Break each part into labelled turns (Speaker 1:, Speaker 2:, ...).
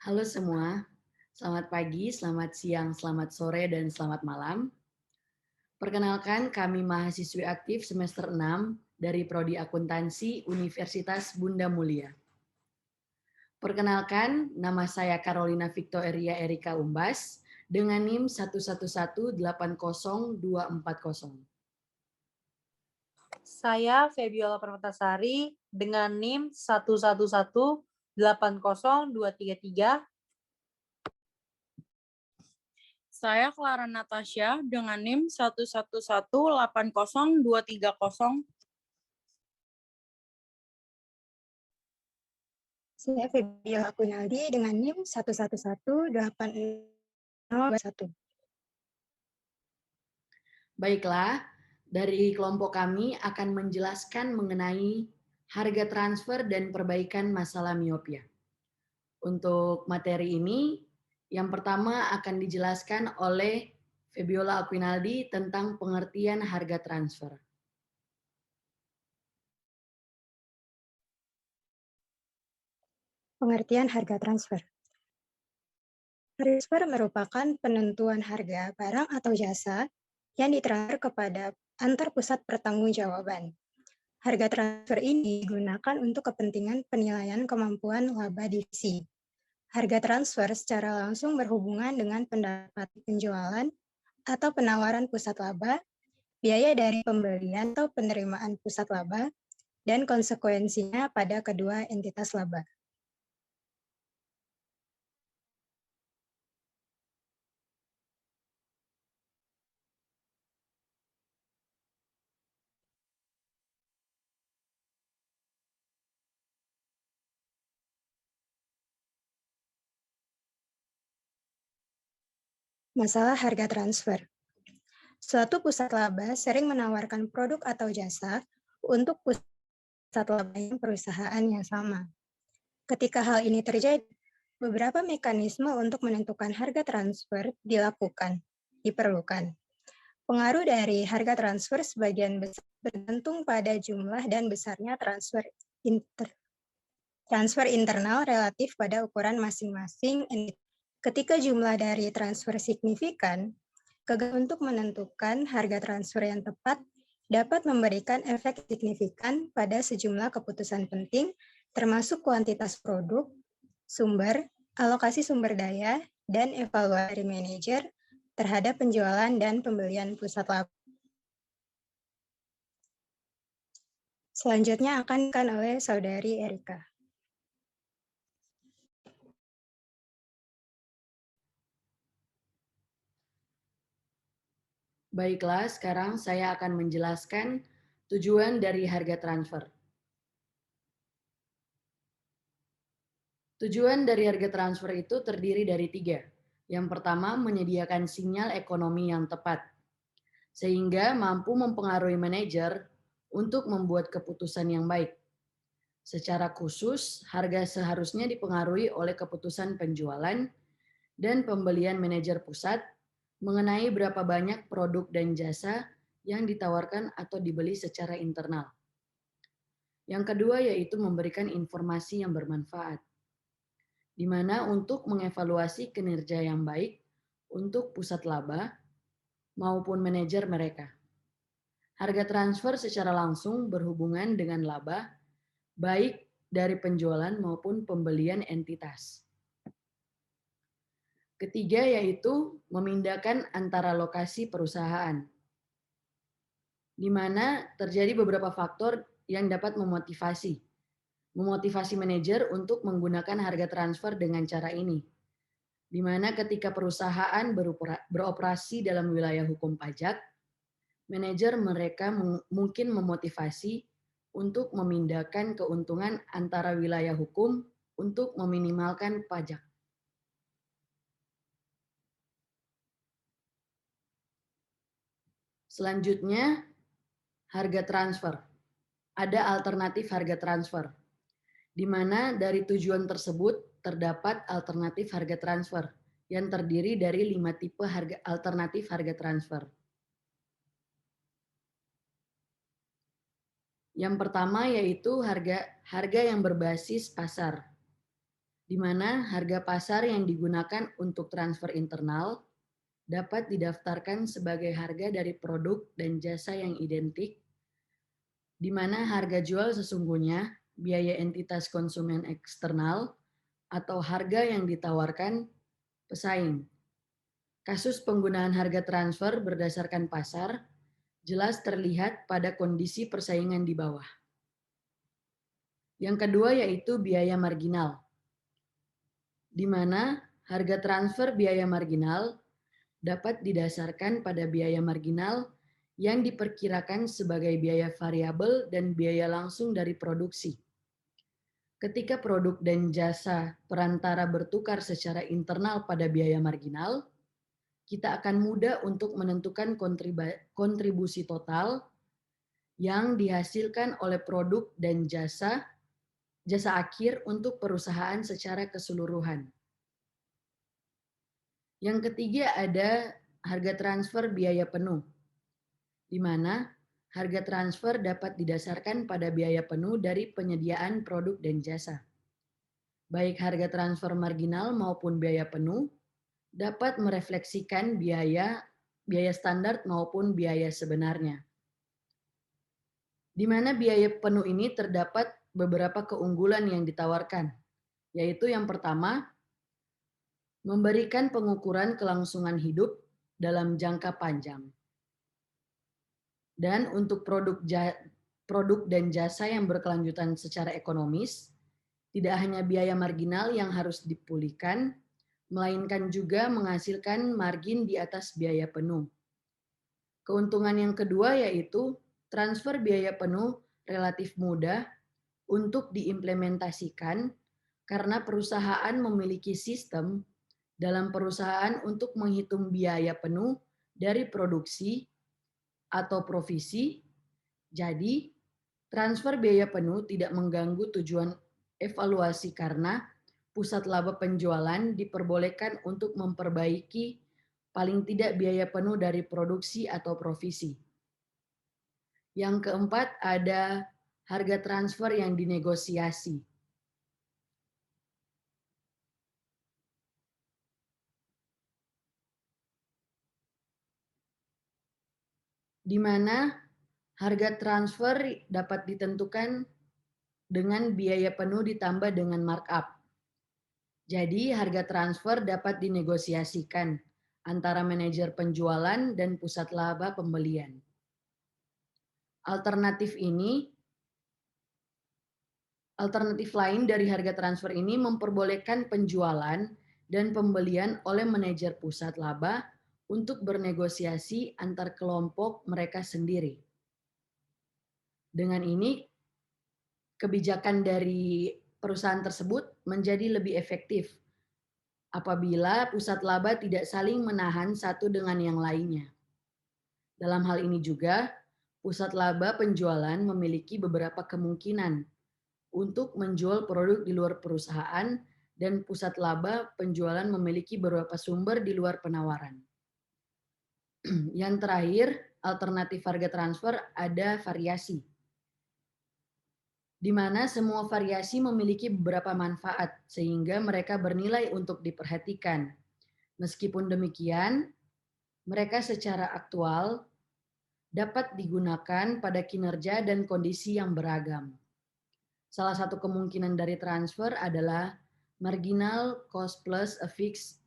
Speaker 1: Halo semua, selamat pagi, selamat siang, selamat sore, dan selamat malam. Perkenalkan, kami mahasiswi aktif semester 6 dari Prodi Akuntansi Universitas Bunda Mulia. Perkenalkan, nama saya Carolina Victoria Erika Umbas dengan NIM 111880240.
Speaker 2: Saya Febiola Permatasari dengan NIM 111802333.
Speaker 3: Saya Clara Natasha dengan NIM 111802330.
Speaker 4: Saya Febiola Akunaldi dengan NIM 1118021.
Speaker 1: Baiklah, dari kelompok kami akan menjelaskan mengenai harga transfer dan perbaikan masalah miopia. Untuk materi ini, yang pertama akan dijelaskan oleh Febiola Aquinaldi tentang pengertian harga transfer.
Speaker 4: Pengertian harga transfer. Transfer merupakan penentuan harga barang atau jasa yang ditransfer kepada antar pusat pertanggungjawaban. Harga transfer ini digunakan untuk kepentingan penilaian kemampuan laba divisi. Harga transfer secara langsung berhubungan dengan pendapat penjualan atau penawaran pusat laba, biaya dari pembelian atau penerimaan pusat laba, dan konsekuensinya pada kedua entitas laba. Masalah harga transfer. Suatu pusat laba sering menawarkan produk atau jasa untuk pusat laba yang perusahaan yang sama. Ketika hal ini terjadi, beberapa mekanisme untuk menentukan harga transfer diperlukan. Pengaruh dari harga transfer sebagian besar bergantung pada jumlah dan besarnya transfer internal relatif pada ukuran masing-masing entitas. Ketika jumlah dari transfer signifikan, untuk menentukan harga transfer yang tepat dapat memberikan efek signifikan pada sejumlah keputusan penting, termasuk kuantitas produk, sumber, alokasi sumber daya, dan evaluasi manajer terhadap penjualan dan pembelian pusat laba. Selanjutnya akan oleh Saudari Erika.
Speaker 1: Baiklah, sekarang saya akan menjelaskan tujuan dari harga transfer. Tujuan dari harga transfer itu terdiri dari 3. Yang pertama, menyediakan sinyal ekonomi yang tepat, sehingga mampu mempengaruhi manajer untuk membuat keputusan yang baik. Secara khusus, harga seharusnya dipengaruhi oleh keputusan penjualan dan pembelian manajer pusat mengenai berapa banyak produk dan jasa yang ditawarkan atau dibeli secara internal. Yang kedua yaitu memberikan informasi yang bermanfaat, di mana untuk mengevaluasi kinerja yang baik untuk pusat laba maupun manajer mereka. Harga transfer secara langsung berhubungan dengan laba, baik dari penjualan maupun pembelian entitas. Ketiga yaitu memindahkan antara lokasi perusahaan, di mana terjadi beberapa faktor yang dapat memotivasi manajer untuk menggunakan harga transfer dengan cara ini, di mana ketika perusahaan beroperasi dalam wilayah hukum pajak, manajer mereka mungkin memotivasi untuk memindahkan keuntungan antara wilayah hukum untuk meminimalkan pajak. Selanjutnya, harga transfer. Ada alternatif harga transfer, di mana dari tujuan tersebut terdapat alternatif harga transfer yang terdiri dari 5 tipe alternatif harga transfer. Yang pertama yaitu harga yang berbasis pasar, di mana harga pasar yang digunakan untuk transfer internal dapat didaftarkan sebagai harga dari produk dan jasa yang identik, di mana harga jual sesungguhnya biaya entitas konsumen eksternal atau harga yang ditawarkan pesaing. Kasus penggunaan harga transfer berdasarkan pasar jelas terlihat pada kondisi persaingan di bawah. Yang kedua yaitu biaya marginal, di mana harga transfer biaya marginal dapat didasarkan pada biaya marginal yang diperkirakan sebagai biaya variabel dan biaya langsung dari produksi. Ketika produk dan jasa perantara bertukar secara internal pada biaya marginal, kita akan mudah untuk menentukan kontribusi total yang dihasilkan oleh produk dan jasa akhir untuk perusahaan secara keseluruhan. Yang ketiga ada harga transfer biaya penuh, di mana harga transfer dapat didasarkan pada biaya penuh dari penyediaan produk dan jasa. Baik harga transfer marginal maupun biaya penuh dapat merefleksikan biaya standar maupun biaya sebenarnya. Di mana biaya penuh ini terdapat beberapa keunggulan yang ditawarkan, yaitu yang pertama, memberikan pengukuran kelangsungan hidup dalam jangka panjang. Dan untuk produk dan jasa yang berkelanjutan secara ekonomis, tidak hanya biaya marginal yang harus dipulihkan, melainkan juga menghasilkan margin di atas biaya penuh. Keuntungan yang kedua yaitu transfer biaya penuh relatif mudah untuk diimplementasikan karena perusahaan memiliki sistem dalam perusahaan untuk menghitung biaya penuh dari produksi atau provisi. Jadi, transfer biaya penuh tidak mengganggu tujuan evaluasi karena pusat laba penjualan diperbolehkan untuk memperbaiki paling tidak biaya penuh dari produksi atau provisi. Yang keempat ada harga transfer yang dinegosiasi. Di mana harga transfer dapat ditentukan dengan biaya penuh ditambah dengan markup. Jadi harga transfer dapat dinegosiasikan antara manajer penjualan dan pusat laba pembelian. Alternatif lain dari harga transfer ini memperbolehkan penjualan dan pembelian oleh manajer pusat laba untuk bernegosiasi antar kelompok mereka sendiri. Dengan ini, kebijakan dari perusahaan tersebut menjadi lebih efektif apabila pusat laba tidak saling menahan satu dengan yang lainnya. Dalam hal ini juga, pusat laba penjualan memiliki beberapa kemungkinan untuk menjual produk di luar perusahaan dan pusat laba penjualan memiliki beberapa sumber di luar penawaran. Yang terakhir, alternatif harga transfer ada variasi, di mana semua variasi memiliki beberapa manfaat sehingga mereka bernilai untuk diperhatikan. Meskipun demikian, mereka secara aktual dapat digunakan pada kinerja dan kondisi yang beragam. Salah satu kemungkinan dari transfer adalah marginal cost plus a fixed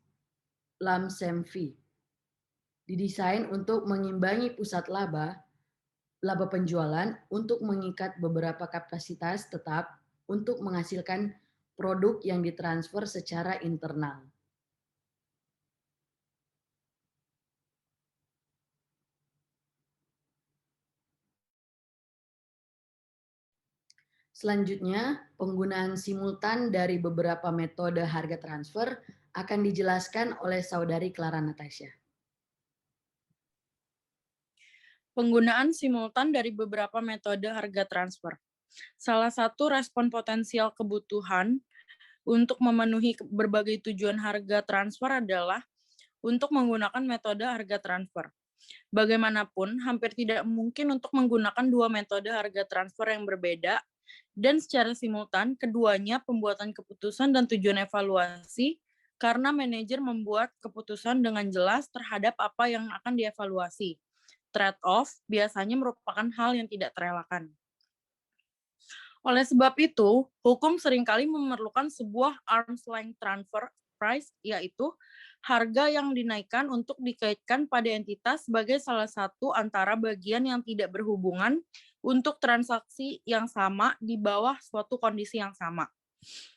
Speaker 1: lump sum fee. Didesain untuk mengimbangi pusat laba penjualan untuk mengikat beberapa kapasitas tetap untuk menghasilkan produk yang ditransfer secara internal. Selanjutnya, penggunaan simultan dari beberapa metode harga transfer akan dijelaskan oleh Saudari Clara Natasha.
Speaker 3: Penggunaan simultan dari beberapa metode harga transfer. Salah satu respon potensial kebutuhan untuk memenuhi berbagai tujuan harga transfer adalah untuk menggunakan metode harga transfer. Bagaimanapun, hampir tidak mungkin untuk menggunakan dua metode harga transfer yang berbeda Dan secara simultan, keduanya pembuatan keputusan dan tujuan evaluasi karena manajer membuat keputusan dengan jelas terhadap apa yang akan dievaluasi. Trade-off biasanya merupakan hal yang tidak terelakkan. Oleh sebab itu, hukum seringkali memerlukan sebuah arm's length transfer price, yaitu harga yang dinaikkan untuk dikaitkan pada entitas sebagai salah satu antara bagian yang tidak berhubungan untuk transaksi yang sama di bawah suatu kondisi yang sama.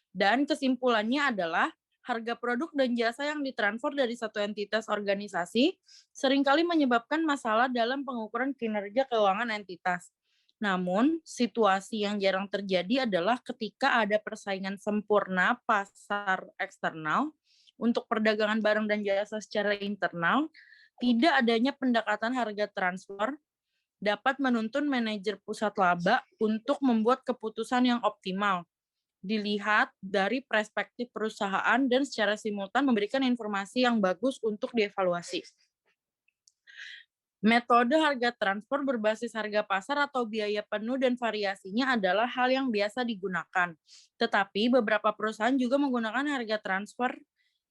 Speaker 3: Dan kesimpulannya adalah harga produk dan jasa yang ditransfer dari satu entitas organisasi seringkali menyebabkan masalah dalam pengukuran kinerja keuangan entitas. Namun, situasi yang jarang terjadi adalah ketika ada persaingan sempurna pasar eksternal untuk perdagangan barang dan jasa secara internal, tidak adanya pendekatan harga transfer dapat menuntun manajer pusat laba untuk membuat keputusan yang optimal, dilihat dari perspektif perusahaan dan secara simultan memberikan informasi yang bagus untuk dievaluasi. Metode harga transfer berbasis harga pasar atau biaya penuh dan variasinya adalah hal yang biasa digunakan. Tetapi beberapa perusahaan juga menggunakan harga transfer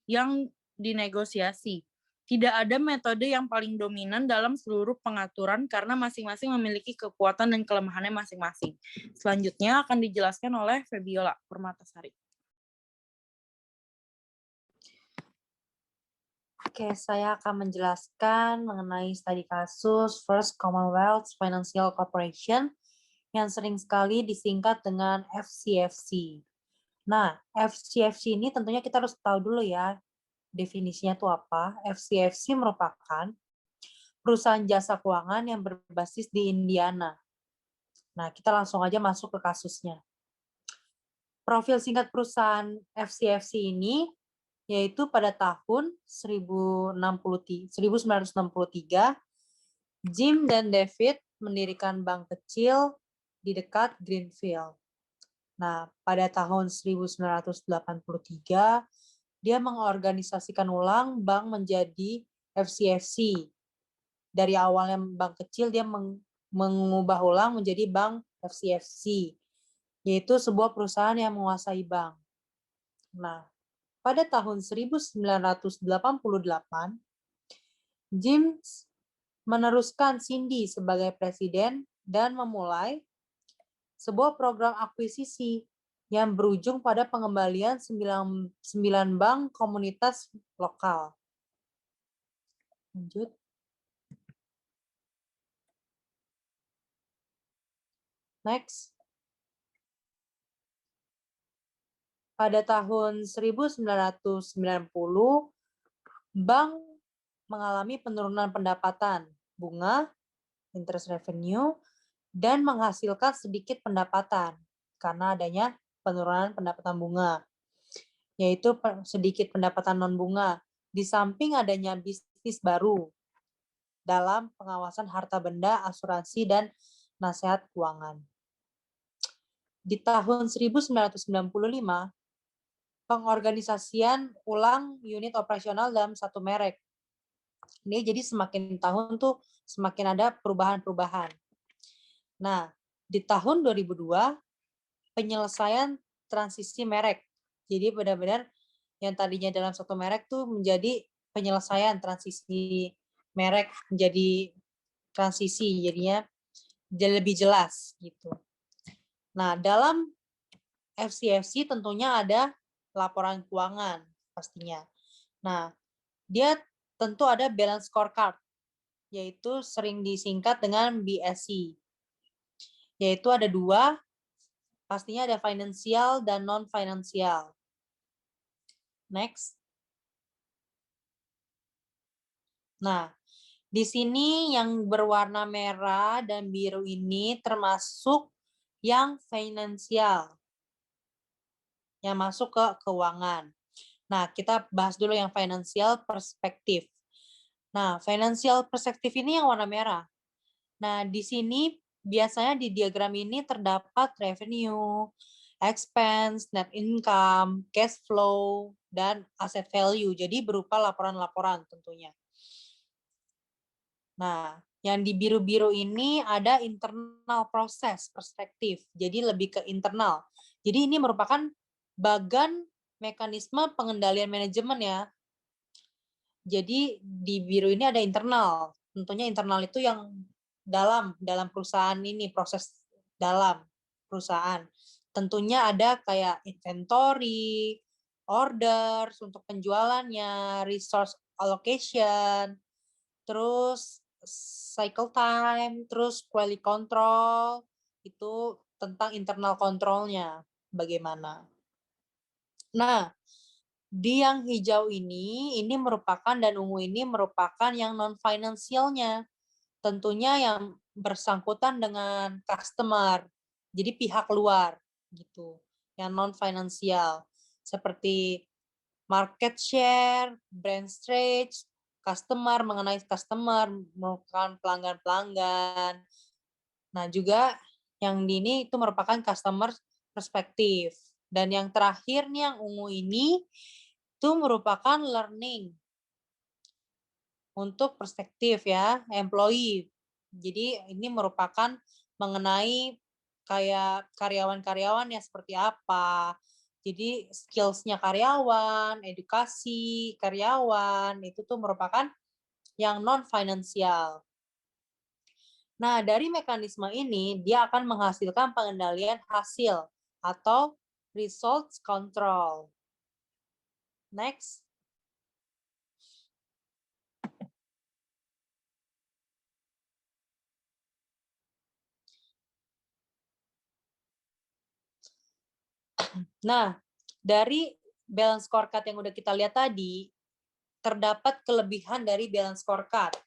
Speaker 3: yang dinegosiasi. Tidak ada metode yang paling dominan dalam seluruh pengaturan karena masing-masing memiliki kekuatan dan kelemahannya masing-masing. Selanjutnya akan dijelaskan oleh Febiola Permatasari.
Speaker 2: Oke, saya akan menjelaskan mengenai studi kasus First Commonwealth Financial Corporation yang sering sekali disingkat dengan FCFC. Nah, FCFC ini tentunya kita harus tahu dulu ya, definisinya itu apa. FCFC merupakan perusahaan jasa keuangan yang berbasis di Indiana. Nah, kita langsung aja masuk ke kasusnya. Profil singkat perusahaan FCFC ini yaitu pada tahun 1963, Jim dan David mendirikan bank kecil di dekat Greenfield. Nah, pada tahun 1983, dia mengorganisasikan ulang bank menjadi FCFC. Dari awalnya bank kecil, dia mengubah ulang menjadi bank FCFC, yaitu sebuah perusahaan yang menguasai bank. Nah, pada tahun 1988, James meneruskan Cindy sebagai presiden dan memulai sebuah program akuisisi yang berujung pada pengembalian 9 bank komunitas lokal. Lanjut. Next. Pada tahun 1990, bank mengalami penurunan pendapatan, bunga, interest revenue, dan menghasilkan sedikit pendapatan karena adanya penurunan pendapatan bunga, yaitu sedikit pendapatan non-bunga, di samping adanya bisnis baru dalam pengawasan harta benda, asuransi, dan nasihat keuangan. Di tahun 1995, pengorganisasian ulang unit operasional dalam satu merek. Ini jadi semakin tahun tuh semakin ada perubahan-perubahan. Nah, di tahun 2002, penyelesaian transisi merek. Jadi benar-benar yang tadinya dalam satu merek tuh menjadi penyelesaian transisi merek menjadi transisi, jadinya jadi lebih jelas gitu. Nah, dalam FCFC tentunya ada laporan keuangan pastinya. Nah, dia tentu ada balance scorecard, yaitu sering disingkat dengan BSC. Yaitu ada dua, pastinya ada financial dan non-financial. Next. Nah, di sini yang berwarna merah dan biru ini termasuk yang financial, yang masuk ke keuangan. Nah, kita bahas dulu yang financial perspektif. Nah, financial perspektif ini yang warna merah. Nah, di sini biasanya di diagram ini terdapat revenue, expense, net income, cash flow, dan asset value. Jadi berupa laporan-laporan tentunya. Nah, Yang di biru-biru ini ada internal proses perspektif, jadi lebih ke internal. Jadi ini merupakan bagan mekanisme pengendalian manajemen ya. Jadi di biru ini ada internal. Tentunya internal itu yang dalam perusahaan ini, proses dalam perusahaan. Tentunya ada kayak inventory, orders untuk penjualannya, resource allocation, terus cycle time, terus quality control, itu tentang internal kontrolnya bagaimana. Nah, di yang hijau ini merupakan dan ungu ini merupakan yang non-finansialnya. Tentunya yang bersangkutan dengan customer, jadi pihak luar gitu, yang non-finansial. Seperti market share, brand stretch, customer, mengenai customer, merupakan pelanggan-pelanggan. Nah, juga yang di ini itu merupakan customer perspektif. Dan yang terakhir nih yang ungu ini itu merupakan learning untuk perspektif ya, employee. Jadi ini merupakan mengenai kayak karyawan-karyawan ya seperti apa. Jadi skills-nya karyawan, edukasi karyawan, itu tuh merupakan yang non-finansial. Nah, dari mekanisme ini, dia akan menghasilkan pengendalian hasil atau results control. Next. Nah, dari balance scorecard yang udah kita lihat tadi, terdapat kelebihan dari balance scorecard.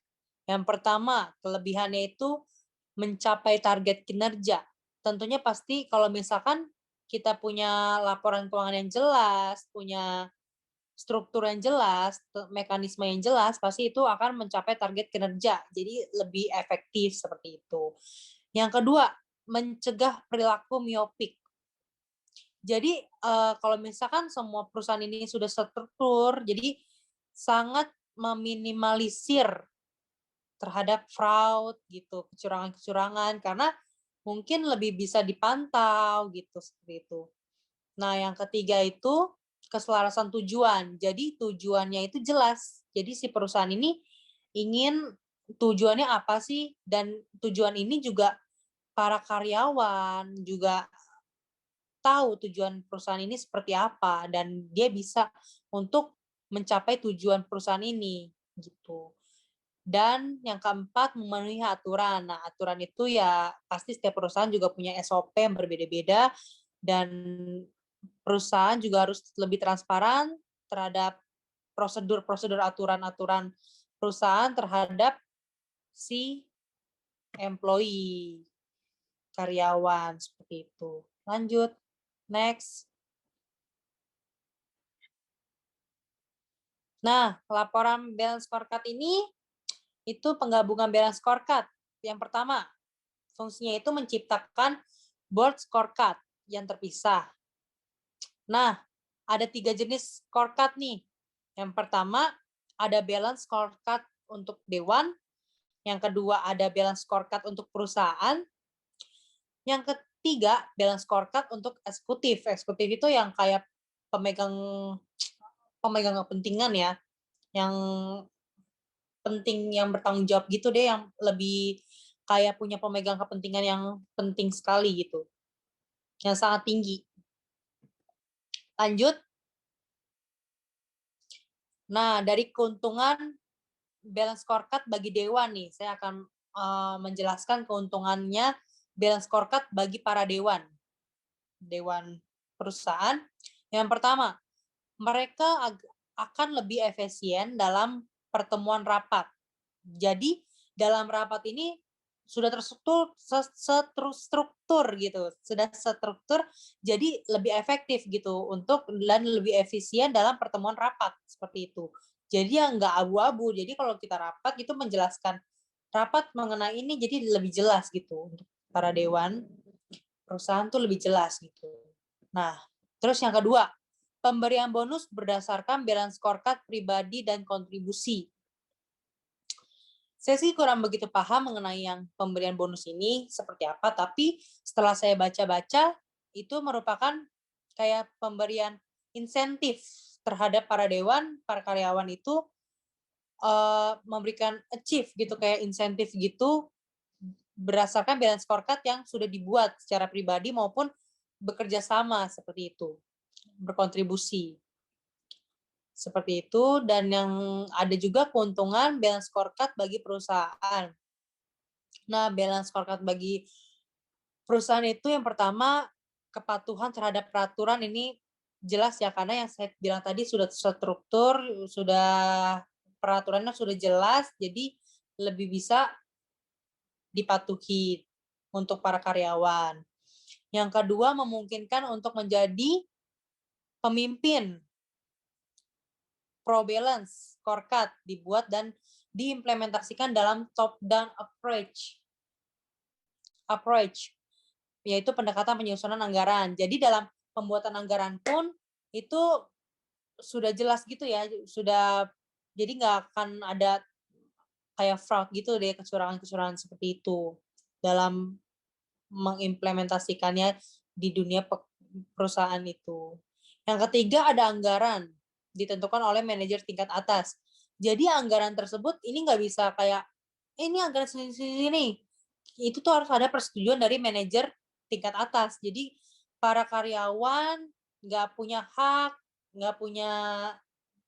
Speaker 2: Yang pertama, kelebihannya itu mencapai target kinerja. Tentunya pasti kalau misalkan kita punya laporan keuangan yang jelas, punya struktur yang jelas, mekanisme yang jelas, pasti itu akan mencapai target kinerja. Jadi lebih efektif seperti itu. Yang kedua, mencegah perilaku miopik. Jadi kalau misalkan semua perusahaan ini sudah struktur, jadi sangat meminimalisir terhadap fraud gitu, kecurangan-kecurangan karena mungkin lebih bisa dipantau gitu seperti itu. Nah, yang ketiga itu keselarasan tujuan. Jadi tujuannya itu jelas. Jadi si perusahaan ini ingin tujuannya apa sih, dan tujuan ini juga para karyawan juga tahu tujuan perusahaan ini seperti apa dan dia bisa untuk mencapai tujuan perusahaan ini gitu. Dan yang keempat, memenuhi aturan. Nah, aturan itu ya pasti setiap perusahaan juga punya SOP yang berbeda-beda dan perusahaan juga harus lebih transparan terhadap prosedur-prosedur aturan-aturan perusahaan terhadap si employee, karyawan seperti itu. Lanjut, next. Nah, laporan balance scorecard ini itu penggabungan balance scorecard. Yang pertama, fungsinya itu menciptakan board scorecard yang terpisah. Nah, ada 3 jenis scorecard nih. Yang pertama, ada balance scorecard untuk dewan. Yang kedua, ada balance scorecard untuk perusahaan. Yang ketiga, balance scorecard untuk eksekutif. Eksekutif itu yang kayak pemegang kepentingan ya, yang penting, yang bertanggung jawab gitu deh, yang lebih kayak punya pemegang kepentingan yang penting sekali gitu, yang sangat tinggi. Lanjut. Nah, dari keuntungan balance scorecard bagi dewan nih, saya akan menjelaskan keuntungannya balance scorecard bagi para dewan perusahaan. Yang pertama, mereka akan lebih efisien dalam pertemuan rapat. Jadi dalam rapat ini sudah terstruktur gitu, sudah struktur, jadi lebih efektif gitu untuk dan lebih efisien dalam pertemuan rapat seperti itu. Jadi yang nggak abu-abu. Jadi kalau kita rapat itu menjelaskan rapat mengenai ini jadi lebih jelas gitu untuk para dewan perusahaan tuh lebih jelas gitu. Nah, terus yang kedua, pemberian bonus berdasarkan balance scorecard pribadi dan kontribusi. Saya sih kurang begitu paham mengenai yang pemberian bonus ini seperti apa, tapi setelah saya baca-baca, itu merupakan kayak pemberian insentif terhadap para dewan, para karyawan itu memberikan achieve gitu, kayak insentif gitu berdasarkan balance scorecard yang sudah dibuat secara pribadi maupun bekerja sama seperti itu, berkontribusi. Seperti itu, dan yang ada juga keuntungan balance scorecard bagi perusahaan. Nah, balance scorecard bagi perusahaan itu yang pertama, kepatuhan terhadap peraturan ini jelas ya, karena yang saya bilang tadi sudah terstruktur, sudah peraturannya sudah jelas, jadi lebih bisa dipatuhi untuk para karyawan. Yang kedua, memungkinkan untuk menjadi pemimpin. Pro balance scorecard dibuat dan diimplementasikan dalam top down approach, yaitu pendekatan penyusunan anggaran. Jadi dalam pembuatan anggaran pun itu sudah jelas gitu ya, sudah, jadi nggak akan ada kayak fraud gitu deh, kecurangan-kecurangan seperti itu dalam mengimplementasikannya di dunia perusahaan itu. Yang ketiga, ada anggaran ditentukan oleh manajer tingkat atas. Jadi anggaran tersebut ini nggak bisa kayak, ini anggaran sini. Itu tuh harus ada persetujuan dari manajer tingkat atas. Jadi para karyawan nggak punya hak, nggak punya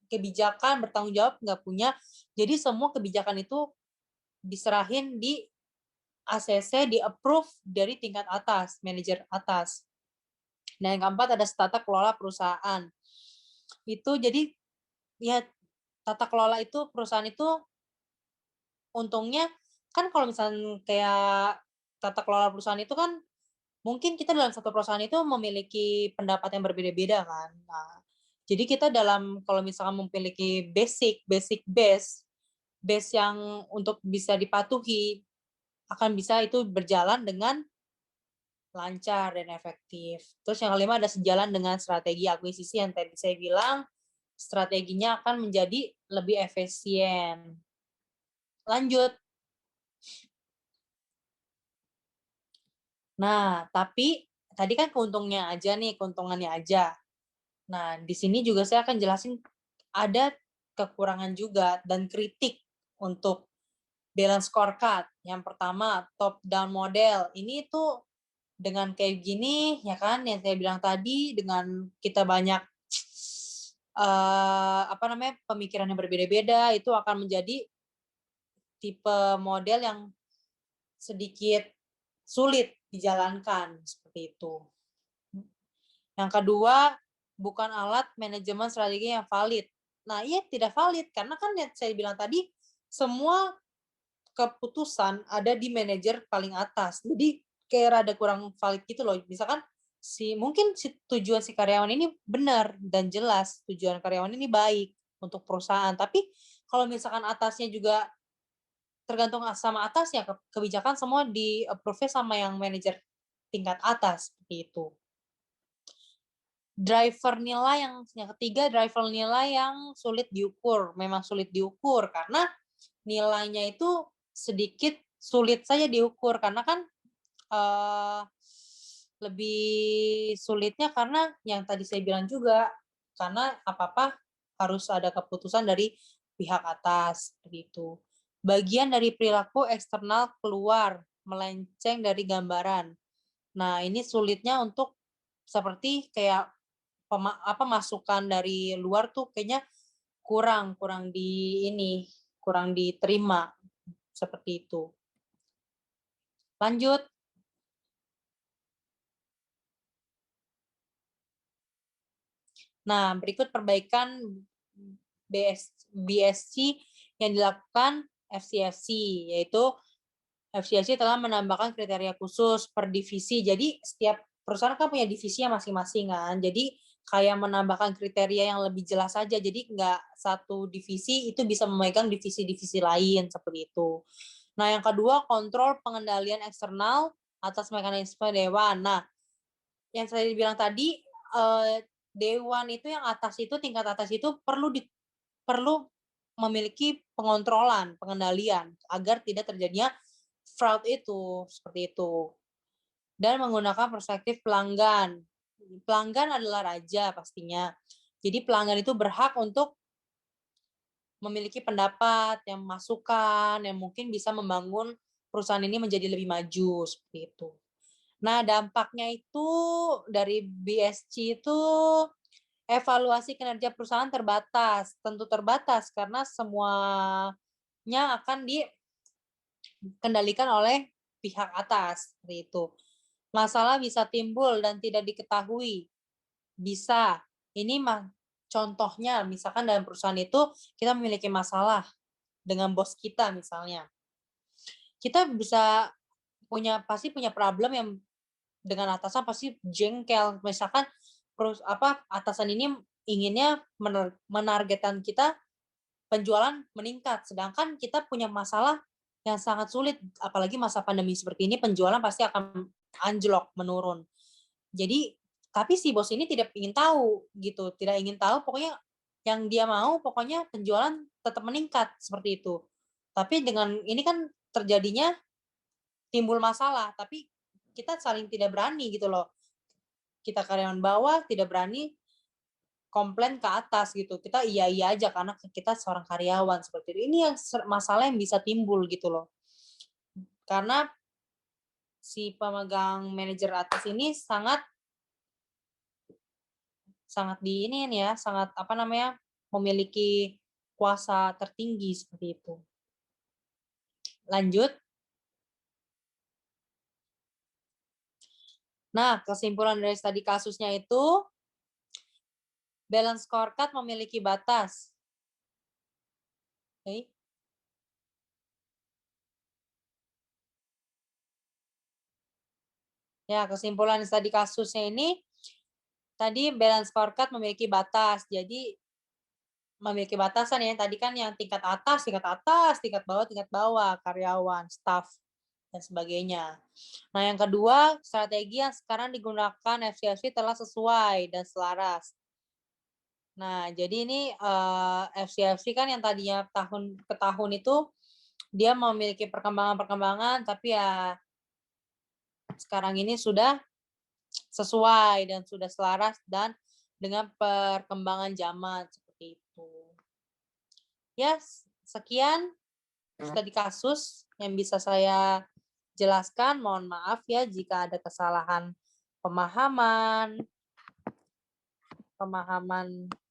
Speaker 2: kebijakan, bertanggung jawab nggak punya. Jadi semua kebijakan itu diserahin di ACC, di approve dari tingkat atas, manajer atas. Nah, yang keempat ada tata kelola perusahaan. Itu jadi ya, tata kelola itu perusahaan itu untungnya kan kalau misalnya kayak tata kelola perusahaan itu kan mungkin kita dalam satu perusahaan itu memiliki pendapat yang berbeda-beda kan. Nah, jadi kita dalam kalau misalkan memiliki base yang untuk bisa dipatuhi, akan bisa itu berjalan dengan lancar dan efektif. Terus yang kelima ada sejalan dengan strategi akuisisi yang tadi saya bilang, strateginya akan menjadi lebih efisien. Lanjut. Nah, tapi tadi kan keuntungannya aja. Nah, di sini juga saya akan jelasin ada kekurangan juga dan kritik untuk balance scorecard. Yang pertama, top down model. Ini tuh dengan kayak gini, ya kan, yang saya bilang tadi, dengan kita banyak pemikiran yang berbeda-beda, itu akan menjadi tipe model yang sedikit sulit dijalankan, seperti itu. Yang kedua, bukan alat manajemen strategi yang valid. Nah, iya tidak valid, karena kan yang saya bilang tadi, semua keputusan ada di manajer paling atas. Jadi kayak rada kurang valid gitu loh. Misalkan mungkin tujuan si karyawan ini benar dan jelas, tujuan karyawan ini baik untuk perusahaan. Tapi kalau misalkan atasnya juga tergantung sama atas ya, kebijakan semua di-approve sama yang manajer tingkat atas seperti itu. Driver nilai yang sulit diukur. Memang sulit diukur karena nilainya itu sedikit sulit saja diukur karena kan lebih sulitnya karena yang tadi saya bilang juga, karena apa-apa harus ada keputusan dari pihak atas begitu. Bagian dari perilaku eksternal keluar melenceng dari gambaran. Nah, ini sulitnya untuk seperti kayak masukan dari luar tuh kayaknya kurang diterima seperti itu. Lanjut. Nah, berikut perbaikan BSC yang dilakukan FCFC, yaitu FCFC telah menambahkan kriteria khusus per divisi. Jadi setiap perusahaan kan punya divisinya masing-masing kan. Jadi kayak menambahkan kriteria yang lebih jelas saja. Jadi nggak satu divisi itu bisa memegang divisi-divisi lain seperti itu. Nah, yang kedua, kontrol pengendalian eksternal atas mekanisme dewan. Nah, yang saya bilang tadi, dewan itu yang atas itu, tingkat atas itu perlu memiliki pengontrolan, pengendalian agar tidak terjadinya fraud itu, seperti itu. Dan menggunakan perspektif pelanggan. Pelanggan adalah raja pastinya. Jadi pelanggan itu berhak untuk memiliki pendapat, yang masukan, yang mungkin bisa membangun perusahaan ini menjadi lebih maju, seperti itu. Nah, dampaknya itu dari BSC itu evaluasi kinerja perusahaan terbatas, tentu terbatas karena semuanya akan dikendalikan oleh pihak atas, seperti itu. Masalah bisa timbul dan tidak diketahui. Bisa. Ini contohnya, misalkan dalam perusahaan itu kita memiliki masalah dengan bos kita misalnya. Kita bisa pasti punya problem yang dengan atasan pasti jengkel. Misalkan atasan ini inginnya menargetkan kita penjualan meningkat, sedangkan kita punya masalah yang sangat sulit, apalagi masa pandemi seperti ini, penjualan pasti akan anjlok, menurun. Jadi, tapi si bos ini tidak ingin tahu gitu, tidak ingin tahu, pokoknya yang dia mau pokoknya penjualan tetap meningkat seperti itu. Tapi dengan ini kan terjadinya timbul masalah, tapi kita saling tidak berani gitu loh. Kita karyawan bawah tidak berani komplain ke atas gitu. Kita iya aja karena kita seorang karyawan seperti itu. Ini yang masalah yang bisa timbul gitu loh. Karena si pemegang manajer atas ini sangat memiliki kuasa tertinggi seperti itu. Lanjut. Nah, kesimpulan dari studi kasusnya itu balance scorecard memiliki batas. Oke. Ya, kesimpulan studi kasusnya ini tadi balance scorecard memiliki batas. Jadi memiliki batasan ya. Tadi kan yang tingkat atas, tingkat bawah, karyawan, staff dan sebagainya. Nah, yang kedua, strategi yang sekarang digunakan FCFC telah sesuai dan selaras. Nah, jadi ini FCFC kan yang tadinya tahun ke tahun itu dia memiliki perkembangan-perkembangan, tapi ya sekarang ini sudah sesuai dan sudah selaras dan dengan perkembangan zaman seperti itu. Ya, sekian studi kasus yang bisa saya jelaskan. Mohon maaf ya jika ada kesalahan pemahaman,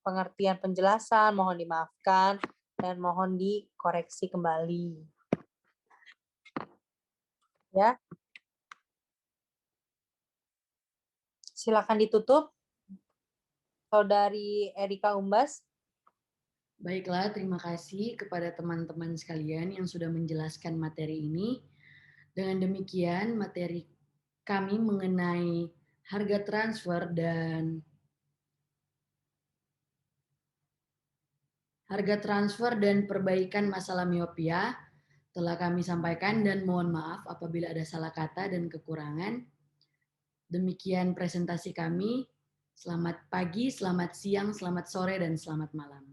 Speaker 2: pengertian penjelasan, mohon dimaafkan dan mohon dikoreksi kembali. Ya. Silakan ditutup. Saudari Erika Umbas.
Speaker 1: Baiklah, terima kasih kepada teman-teman sekalian yang sudah menjelaskan materi ini. Dengan demikian, materi kami mengenai harga transfer dan perbaikan masalah miopia telah kami sampaikan dan mohon maaf apabila ada salah kata dan kekurangan. Demikian presentasi kami. Selamat pagi, selamat siang, selamat sore, dan selamat malam.